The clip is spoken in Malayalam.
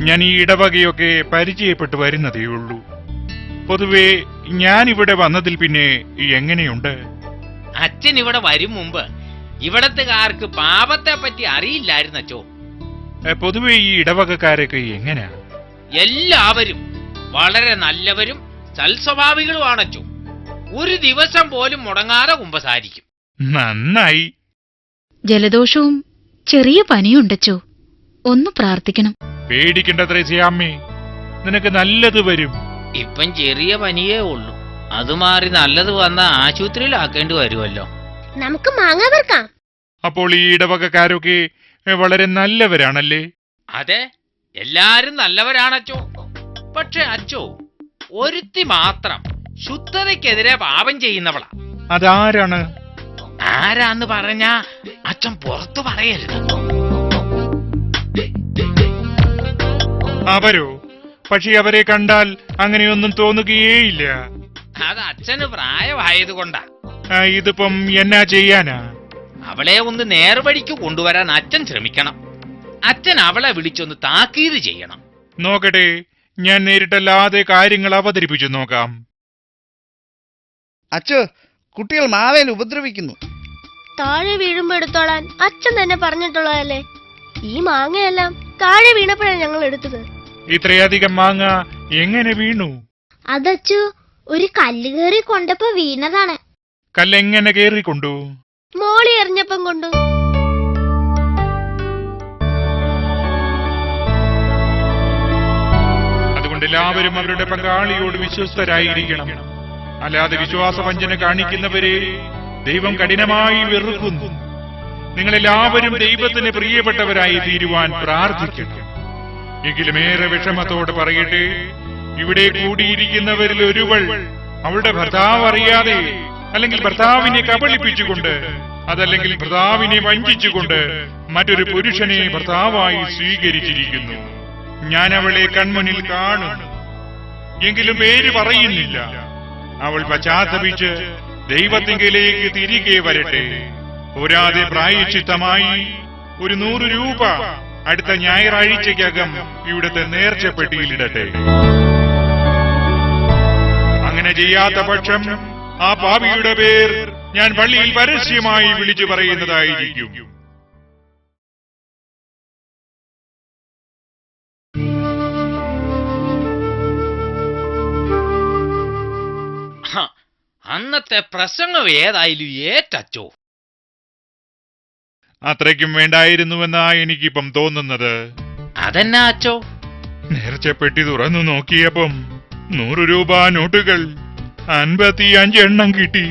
ഞാൻ ഈ ഇടവകയൊക്കെ പരിചയപ്പെട്ടു വരുന്നതേയുള്ളൂ. പൊതുവെ ഞാൻ ഇവിടെ വന്നതിൽ പിന്നെ എങ്ങനെയുണ്ട്? അച്ഛൻ ഇവിടെ വരും മുമ്പ് ഇവിടത്തുകാർക്ക് പാപത്തെ പറ്റി അറിയില്ലായിരുന്നച്ചോ. പൊതുവെ ഈ ഇടവകക്കാരൊക്കെ എങ്ങനെയാ? എല്ലാവരും വളരെ നല്ലവരും സൽസ്വഭാവികളുമാണച്ചോ. ഒരു ദിവസം പോലും മുടങ്ങാതെ കുമ്പസാരിക്കും. നന്നായി. ജലദോഷവും ചെറിയ പനിയുണ്ടച്ചോ, ഒന്ന് പ്രാർത്ഥിക്കണം. പേടിക്കണ്ട ത്രേസ്യാമ്മേ, നിനക്ക് നല്ലത് വരും. ഇപ്പം ചെറിയ പനിയേ ഉള്ളൂ, അത് മാറി നല്ലത് വന്ന ആശുപത്രിയിലാക്കേണ്ടി വരുമല്ലോ. നമുക്ക് മാങ്ങ പെറുക്കാം. അപ്പോൾ ഈ ഇടവകക്കാരൊക്കെ വളരെ നല്ലവരാണല്ലേ? അതെ, എല്ലാരും നല്ലവരാണച്ചോ. പക്ഷെ അച്ചോ, ഒരുത്തി മാത്രം ശുദ്ധതയ്ക്കെതിരെ പാപം ചെയ്യുന്നവളാ. അതാരാണ്? ആരാന്ന് പറഞ്ഞാ അച്ഛൻ പുറത്തു പറയരുത്. അവരോ? പക്ഷെ അവരെ കണ്ടാൽ അങ്ങനെയൊന്നും തോന്നുകയേയില്ല. അത് അച്ഛന് പ്രായമായതുകൊണ്ടാ. ഇതിപ്പം എന്നാ ചെയ്യാനാ? അവളെ ഒന്ന് നേർവഴിക്ക് കൊണ്ടുവരാൻ അച്ഛൻ ശ്രമിക്കണം. അച്ഛൻ അവളെ വിളിച്ചൊന്ന് താക്കീത് ചെയ്യണം. നോക്കട്ടെ, ഞാൻ നേരിട്ടല്ലാതെ കാര്യങ്ങൾ അവതരിപ്പിച്ചു നോക്കാം. അച്ഛോ, കുട്ടികൾ മാവേൽ ഉപദ്രവിക്കുന്നു. താഴെ വീഴുമ്പോ എടുത്തോളാൻ അച്ഛൻ തന്നെ പറഞ്ഞിട്ടുള്ളതല്ലേ. ഈ മാങ്ങയെല്ലാം താഴെ വീണപ്പോഴാണ് ഞങ്ങൾ എടുത്തത്. ഇത്രയധികം മാങ്ങ എങ്ങനെ വീണു? അതച്ചു, ഒരു കല്ല് കയറി കൊണ്ടപ്പോ വീണതാണ്. കല്ലെങ്ങനെ കേറിക്കൊണ്ടു? മോളി എറിഞ്ഞപ്പം കൊണ്ടു. അതുകൊണ്ട് എല്ലാവരും അവരുടെ പങ്കാളിയോട് വിശ്വസ്തരായിരിക്കണം. അല്ലാതെ വിശ്വാസവഞ്ചന കാണിക്കുന്നവരെ ദൈവം കഠിനമായി വെറുക്കുന്നു. നിങ്ങളെല്ലാവരും ദൈവത്തിന് പ്രിയപ്പെട്ടവരായി തീരുവാൻ പ്രാർത്ഥിക്കണം. എങ്കിലും ഏറെ വിഷമത്തോടെ പറയട്ടെ, ഇവിടെ കൂടിയിരിക്കുന്നവരിൽ ഒരുവൾ അവളുടെ ഭർത്താവ് അറിയാതെ, അല്ലെങ്കിൽ ഭർത്താവിനെ കബളിപ്പിച്ചുകൊണ്ട്, അതല്ലെങ്കിൽ ഭർത്താവിനെ വഞ്ചിച്ചുകൊണ്ട് മറ്റൊരു പുരുഷനെ ഭർത്താവായി സ്വീകരിച്ചിരിക്കുന്നു. ഞാൻ അവളെ കൺമുന്നിൽ കാണുന്നു, എങ്കിലും പേര് പറയുന്നില്ല. അവൾ പശ്ചാത്തപിച്ച് ദൈവത്തിങ്കലേക്ക് തിരികെ വരട്ടെ. പോരാതെ പ്രായശ്ചിത്തമായി ഒരു 100 രൂപ അടുത്ത ഞായറാഴ്ചയ്ക്കകം ഇവിടുത്തെ നേർച്ചപ്പെട്ടിയിലിടട്ടെ. അങ്ങനെ ചെയ്യാത്ത പക്ഷം ആ പാപിയുടെ പേർ ഞാൻ പള്ളിയിൽ പരസ്യമായി വിളിച്ചു പറയുന്നതായിരിക്കും. അന്നത്തെ പ്രസംഗം ഏതായാലും ഏറ്റച്ചോ. അത്രയ്ക്കും വേണ്ടായിരുന്നുവെന്നാ എനിക്കിപ്പം തോന്നുന്നത്. അതെന്നാ അച്ചോ? നേർച്ചപ്പെട്ടി തുറന്നു നോക്കിയപ്പം 100 രൂപ നോട്ടുകൾ 55 എണ്ണം കിട്ടി.